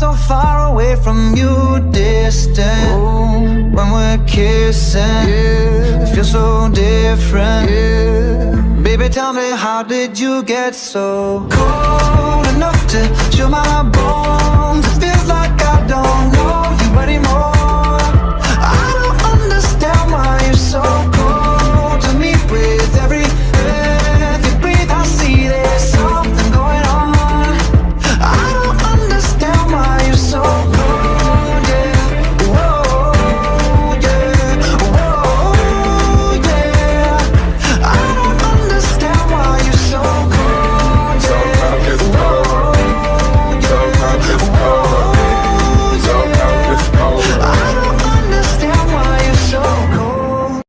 so far away from you, distant. When we're kissing, it feels so different. Baby, tell me, how did you get so cold enough to chill my bones?